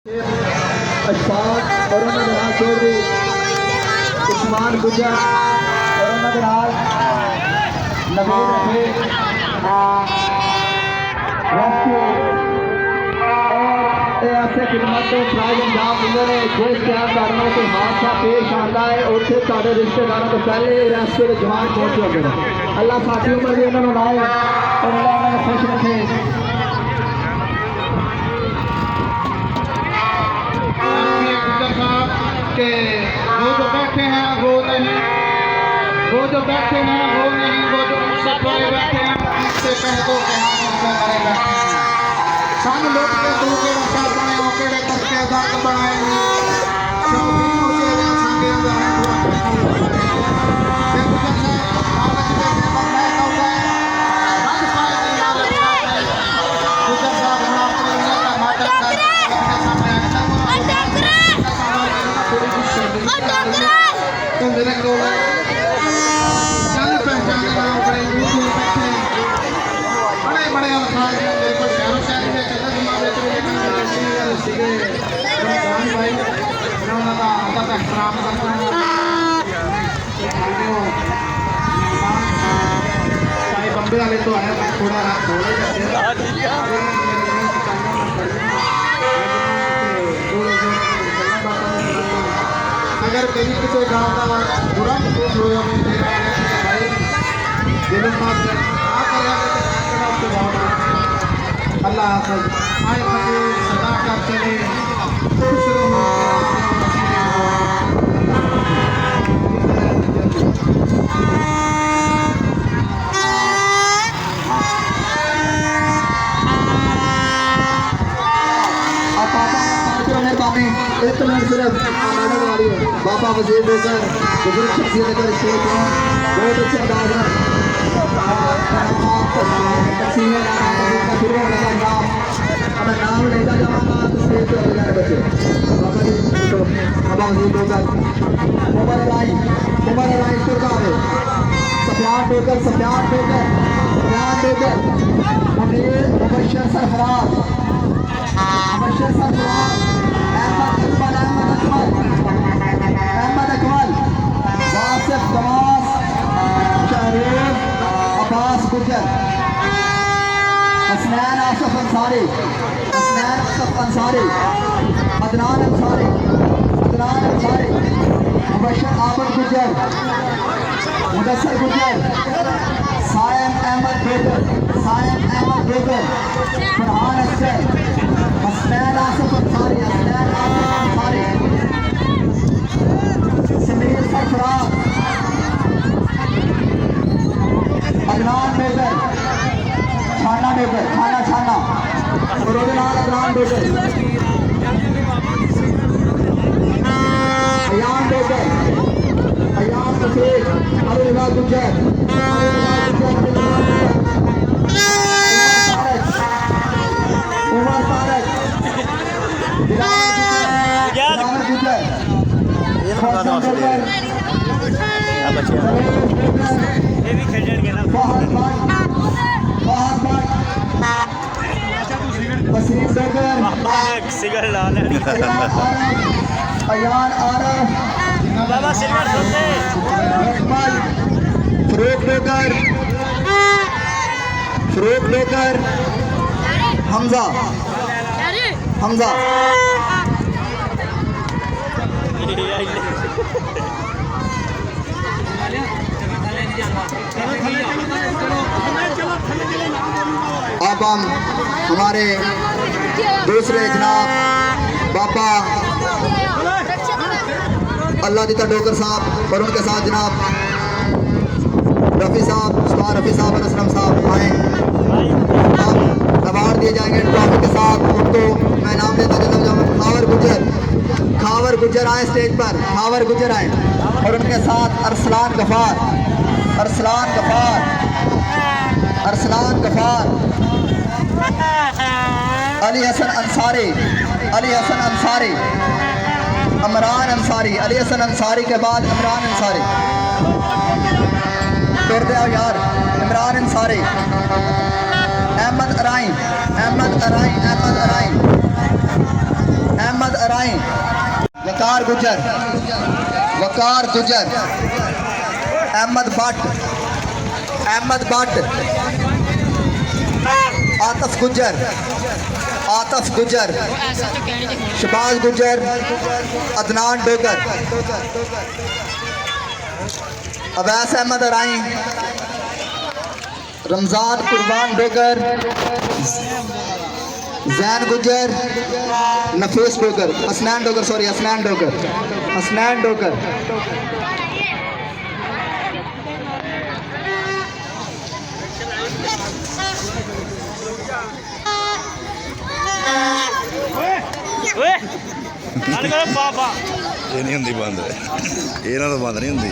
अशफाक और उन्होंने नाल चौधरी उस्मान गुजर और उन्होंने नाल नवीन रफीक रेस्क्यू और ऐसे खिदमत के प्राइज अंजाम दिंदे ने जिस टाइम कारणों कोई हादसा पेश आता है उत्थे तुहाडे रिश्तेदारों तो पहले रेस्क्यू के जवान पहुंच होते हैं। अल्लाह साथी उम्र भी उन्होंने लाए और अल्लाह उन्हें खुश रखे। कि वो जो बैठे हैं वो नहीं, वो जो बैठे हैं वो नहीं, वो जो उनसे परे बैठे हैं उनसे कह दो कि हम उनसे परे बैठे हैं। सन लोग के दो के रखा बने हो के वे तस्के दर्द बनाए शौकीन हो के वे संगे अंदर हैं हुआ ते गुजर से कागज पे से बंदा होता है रंग पाए नहीं वाले गुजर साहब हम अपनी उम्र का मातम कर अपने सामने तो मेरे को जान पहचान नाम बड़े यूट्यूब बैठे बड़े बड़े अल्फाज मेरे को शहरों शहर में चलता जमाने तो ये काम सीगे सीगे रमजान भाई उन्होंने का अदब एहतराम करना साई बंबे वाले तो आए थोड़ा अगर कहीं किसी गाँव का बुरा महसूस हो भाई दिल अल्लाह हाफ़िज़ आए फकीर सदा कर चले खुश रहो एक मिनट सिर्फ मैडम आ रही है बाबा वजीर होकर बुजुर्ग शख्सियत का स्टेज पर बहुत अच्छे अंदाज में अगर नाम लेता जाऊँगा तो स्टेज पर हो जाए बच्चे बाबा जी तो बाबा वजीर होकर उमर अलाई सरकार सफियान होकर मुबशर सरफराज अहमद अकमल वासिफ दमास शहरीफ अब्बास गुजर हसनैन आसफ अंसारी अदनान अंसारी मुबशर आबद गुजर मुदस्सर गुजर सायम अहमद बेगर फरहान अख्तर हसनैन आसफ अंसारी समीर सरफराज अदनान बेगर छाना अदनान बेगर अयान रफीक अरुणा गुजर उमर तारक दिलावर गुजर अयान आरफ बाबा सिल्वर फरूक लेकर हमजा अब हम हमारे दूसरे जनाब बाबा अल्लाह दिता डोकर साहब और उनके साथ जनाब रफ़ी साहब और असलम साहब आए। अब अवार्ड दिए जाएंगे ट्रॉफी के साथ। उनको मैं नाम लेता चला जाऊँ खावर गुजर आए स्टेज पर, खावर गुजर आए और उनके साथ अरसलान गफार अली हसन अंसारी इमरान अंसारी अली हसन अंसारी के बाद इमरान अंसारी तोड़ दे यार इमरान अंसारी अहमद अराइन वकार गुजर, वकार गुजर, अहमद भट्ट, अहमद भट्ट, आतफ गुजर, आतफ गुजर, शबाज गुजर, अदनान डोगर, अवैस अहमद अराई, रमजान कुर्बान डोगर, जैन गुजर, नफीस डोगर, असनैन डोगर, सॉरी असनैन डोगर, असनैन डोगर, ਇਹ ਨਹੀਂ ਹੁੰਦੀ ਬੰਦ, ਇਹਨਾਂ ਤੋਂ ਬੰਦ ਨਹੀਂ ਹੁੰਦੀ।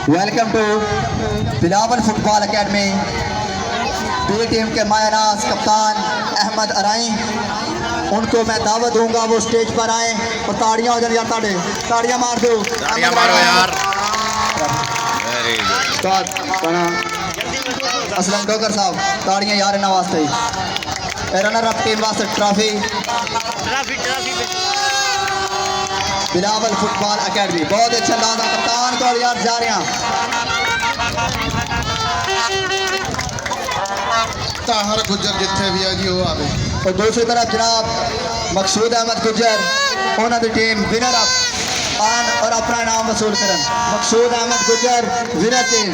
Welcome to Bilawal football academy. B team के मायनाज कप्तान अहमद अराई, उनको मैं दावत दूंगा वो स्टेज पर आए और ताड़ियां हो जाए यार, ताड़ियां मार दो, ਤਾੜੀਆਂ ਮਾਰੋ यार। Very good. असलम डोगर साहब, ताड़ियां यार इन्होंने वास्ते ही। रनर अप टीम वास्ते ट्रॉफी बिलावल फुटबॉल एकेडमी। बहुत अच्छा अंदाज है कप्तान को यार जा रहे हैं। ताहर गुजर जिथे भी है जी वो आवे। और दूसरी तरफ जनाब मकसूद अहमद गुजर, उन्होंने टीम विनर अप आन और अपना इनाम वसूल करन। मकसूद अहमद गुजर विनर टीम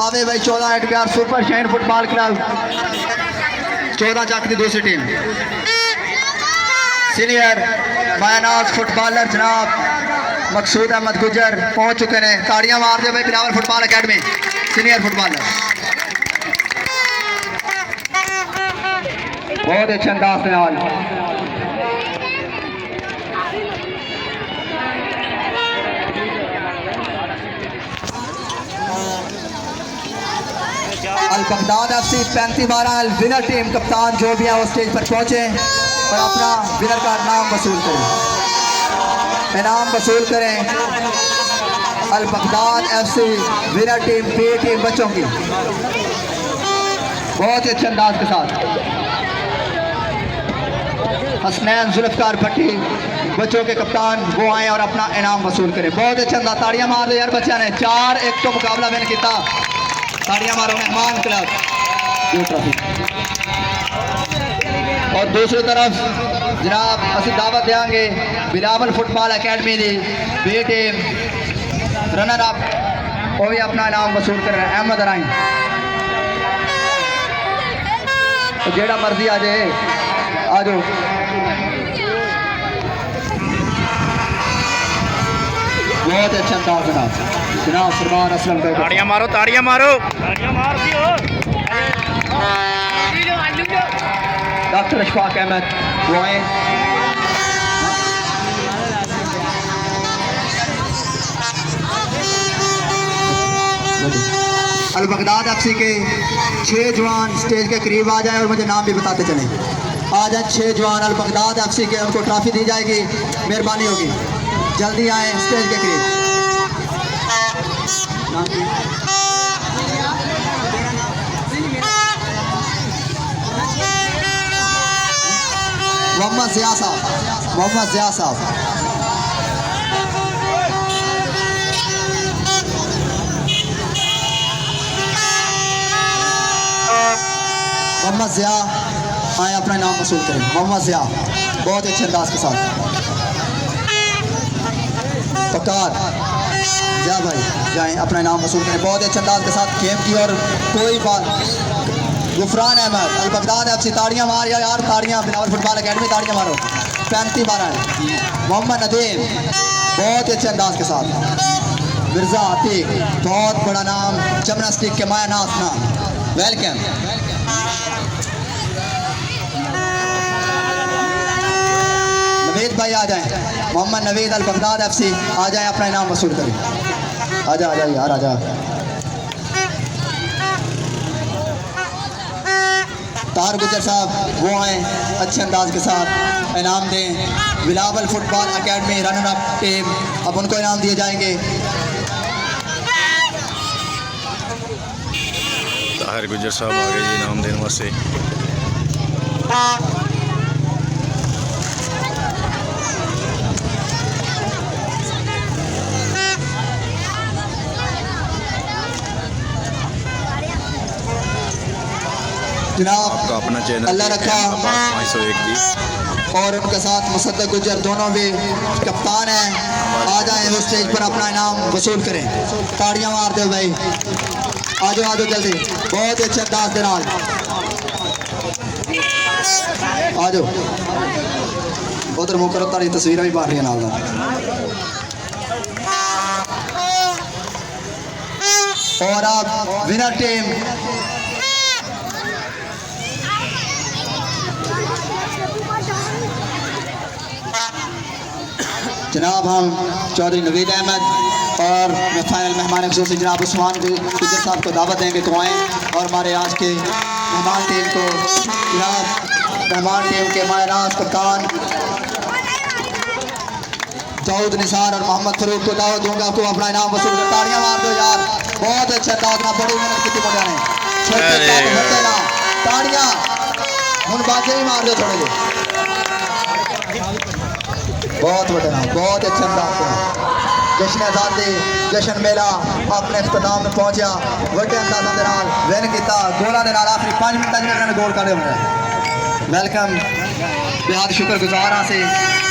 आवे भाई 14 Edgar super shine football club 14 चक की दूसरी टीम। सीनियर मायनाज फुटबॉलर जनाब मकसूद अहमद गुजर पहुंच चुके हैं। ताड़ियां मार दो भाई Bilawal football academy senior footballer. बहुत अच्छे अंदाज के नाल अल बगदाद FC 35-12 विनर टीम कप्तान जो भी है वो स्टेज पर पहुंचे और अपना विनर का इनाम वसूल करें, इनाम वसूल करें। Al Baghdad FC winner team B team बच्चों की बहुत ही अच्छे अंदाज के साथ। हसनैन जुल्फकार भट्टी बच्चों के कप्तान वो आए और अपना इनाम वसूल करें। बहुत अच्छा अंदाज, ताड़ियां मार दो यार बच्चों ने 4-1 तो मुकाबला विन किया। ताड़ियां मारो मेहमान क्लब ये ट्रॉफी। और दूसरी तरफ जनाब असं दावत देंगे बिलावल फुटबॉल एकेडमी की बी टीम रनर अप वो भी अपना इनाम वसूल कर रहे हैं अहमद अराई। जेड़ा मर्जी आ जाए आ जाओ। बहुत अच्छा अंदाज जनाब, जनाब सरमान असलम को ताड़ियां मारो, ताड़ियां मारो। डॉक्टर अशफाक अहमद वो आए। अल बगदाद FC के 6 जवान स्टेज के करीब आ जाए और मुझे नाम भी बताते चलें। आ जाए 6 जवान अल बगदाद FC के, उनको ट्रॉफी दी जाएगी, मेहरबानी होगी जल्दी आए स्टेज के करीब। मोहम्मद ज़िया साहब, मोहम्मद ज़िया साहब, मोहम्मद ज़िया आए अपना नाम वसूल करें। मोहम्मद ज़िया बहुत अच्छे अंदाज के साथ। पकार ज़िया भाई जाएँ अपना नाम वसूल करें बहुत अच्छे अंदाज के साथ गेम की। और कोई बात गुफरान अहमद अल बगदाद FC, ताड़ियां मार यार, ताड़ियां बिलावल फुटबॉल एकेडमी, ताड़ियां मारो 35-12। मोहम्मद नदीम बहुत अच्छे अंदाज के साथ। मिर्ज़ा अतीक बहुत बड़ा नाम, जिम्नास्टिक के मायनाज नाम, वेलकम। नवीद भाई आ जाएं, मोहम्मद नवीद अल बगदाद FC आ जाएं अपना इनाम वसूल करें। आजा आजा यार आजा। तार गुजर साहब वो आए अच्छे अंदाज के साथ, इनाम दें। Bilawal football academy runner up team, अब उनको इनाम दिए जाएंगे। ताहिर गुजर साहब आ गए जी इनाम देने वास्ते। जनाब आपका अपना चैनल अल्लाह रखा 501 जी। और उनके साथ मुसद्दक गुजर दोनों भी कप्तान हैं। आ जाएं उस स्टेज पर अपना इनाम वसूल करें। ताड़ियां मार दो भाई, आ जाओ जल्दी, बहुत ही अच्छे अंदाज के नाल आ जाओ। उधर मुँह करो, ताड़ी तस्वीरें भी मार रही नाल और आप विनर टीम जनाब हम चौधरी नवीद अहमद और फाइनल मेहमान खुसूसी जनाब उस्मान गुजर साहब को दावत देंगे तो आएँ। और हमारे आज के मेहमान टीम को जनाब मेहमान टीम के मायराज कप्तान दाऊद निसार और मोहम्मद फरूक को दावत दूंगा। आपको अपना इनाम वसूल कर ताड़ियां मार दो यार, बहुत अच्छा अंदाज ना, बड़ी मेहनत की मुंडिया ने। ताड़ियां हम बाजे ही मार दो थोड़े जे, बहुत बड़ा नाम, बहुत अच्छा अंदाज है। जश्न आज़ादी जश्न मेला अपने इख्तिताम में पहुंचा, बड़े अंदाजा के नाल विन किया, गोलों के नाल आखिरी 5 मिनट में इन्होंने गोल कर दिया। वेलकम, बेहद शुक्रगुजार हाँ से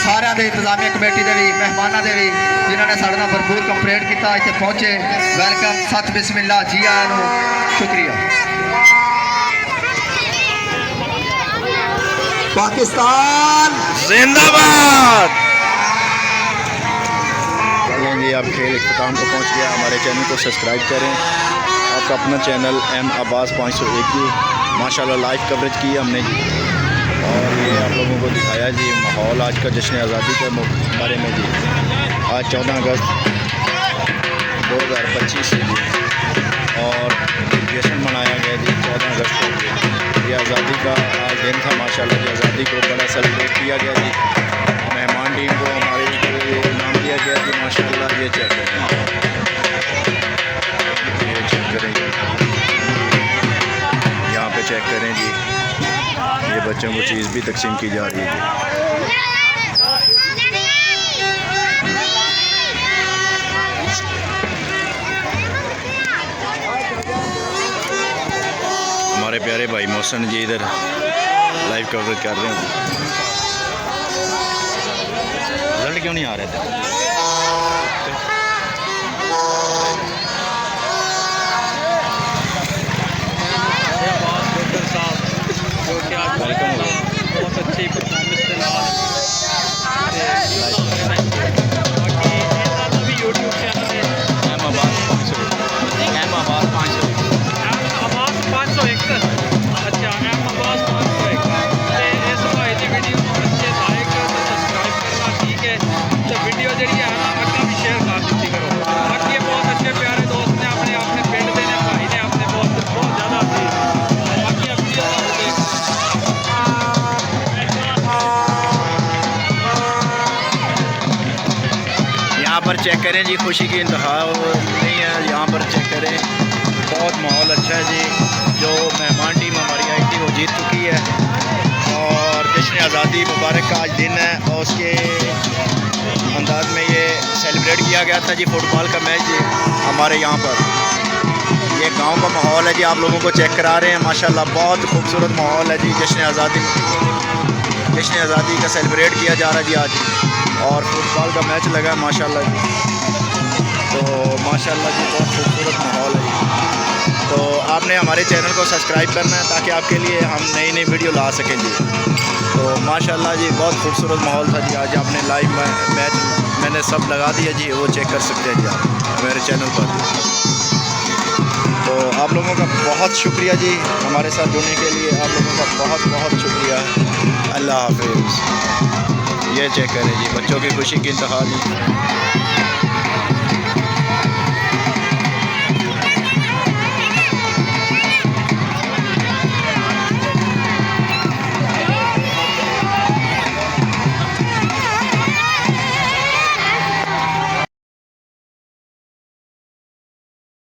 सारे दे इंतजामिया कमेटी के भी मेहमानों के भी जिन्होंने साढ़े नाल भरपूर कंपलेट किया, इतने पहुंचे। वेलकम, सत बिस्मिल्ला, जी आया नू, शुक्रिया। पाकिस्तान जिंदाबाद। चलें जी, अब खेल इख्तिताम को पहुंच गया। हमारे चैनल को सब्सक्राइब करें। आपका अपना चैनल एम अब्बास 501 जी, माशाल्लाह लाइव कवरेज की हमने जी। और ये आप लोगों को दिखाया जी माहौल आज का जश्न आज़ादी के बारे में जी। आज 14 अगस्त 2025 से जी और जश्न मनाया गया जी 14 अगस्त को। ये आज़ादी का आज दिन था माशाल्लाह जी। आज़ादी को बड़ा सेलिब्रेट किया गया जी। मेहमान टीम को हमारे इनाम दिया गया जी माशाल्लाह। ये चेक करें, ये चेक करें, यहाँ पे चेक करें जी। ये बच्चों को चीज़ भी तकसीम की जा रही है जी। हमारे प्यारे भाई मोहसन जी इधर लाइव कवरेज कर रहे हैं। रिजल्ट क्यों नहीं आ रहे थे? वेलकम हो गया। बहुत अच्छी परफॉर्मेंस के नाल भी यूट्यूब चैनल है एम अब्बास 501। एम अब्बास 501। आवाज़ 501। अच्छा, एम आवाज़ 501 इस भाई की वीडियो अच्छे लाइक सब्सक्राइब करना, ठीक है। तो वीडियो जी है ना अगर भी शेयर कर दी करो। बाकी ये बहुत अच्छे प्यारे दोस्त ने अपने पिंड के ने भाई ने अपने बहुत ज़्यादा बाकी वीडियो यहाँ पर चेक करें जी, खुशी की इंतहा नहीं है। यहाँ पर चेक करें, बहुत माहौल अच्छा है जी। जो मेहमान टीम हमारी आई थी वो जीत चुकी है और जश्न आज़ादी मुबारक का आज दिन है और उसके अंदाज में ये सेलिब्रेट किया गया था जी फुटबॉल का मैच जी हमारे यहाँ पर। ये गांव का माहौल है जी, आप लोगों को चेक करा रहे हैं माशाल्लाह। बहुत खूबसूरत माहौल है जी। जश्न आज़ादी का सेलिब्रेट किया जा रहा है जी आज और फुटबॉल का मैच लगा है माशाल्लाह जी। तो माशाल्लाह जी बहुत खूबसूरत माहौल है जी। तो आपने हमारे चैनल को सब्सक्राइब करना है ताकि आपके लिए हम नई नई वीडियो ला सकें जी। तो माशाल्लाह जी बहुत खूबसूरत माहौल था जी आज। आपने लाइव मैच मैंने सब लगा दिया जी, वो चेक कर सकते हैं जी आप मेरे चैनल पर। तो आप लोगों का बहुत शुक्रिया जी हमारे साथ जुड़ने के लिए। आप लोगों का बहुत बहुत शुक्रिया। अल्लाह हाफिज़। ये चेक करें जी, बच्चों की खुशी की इंतहा जी।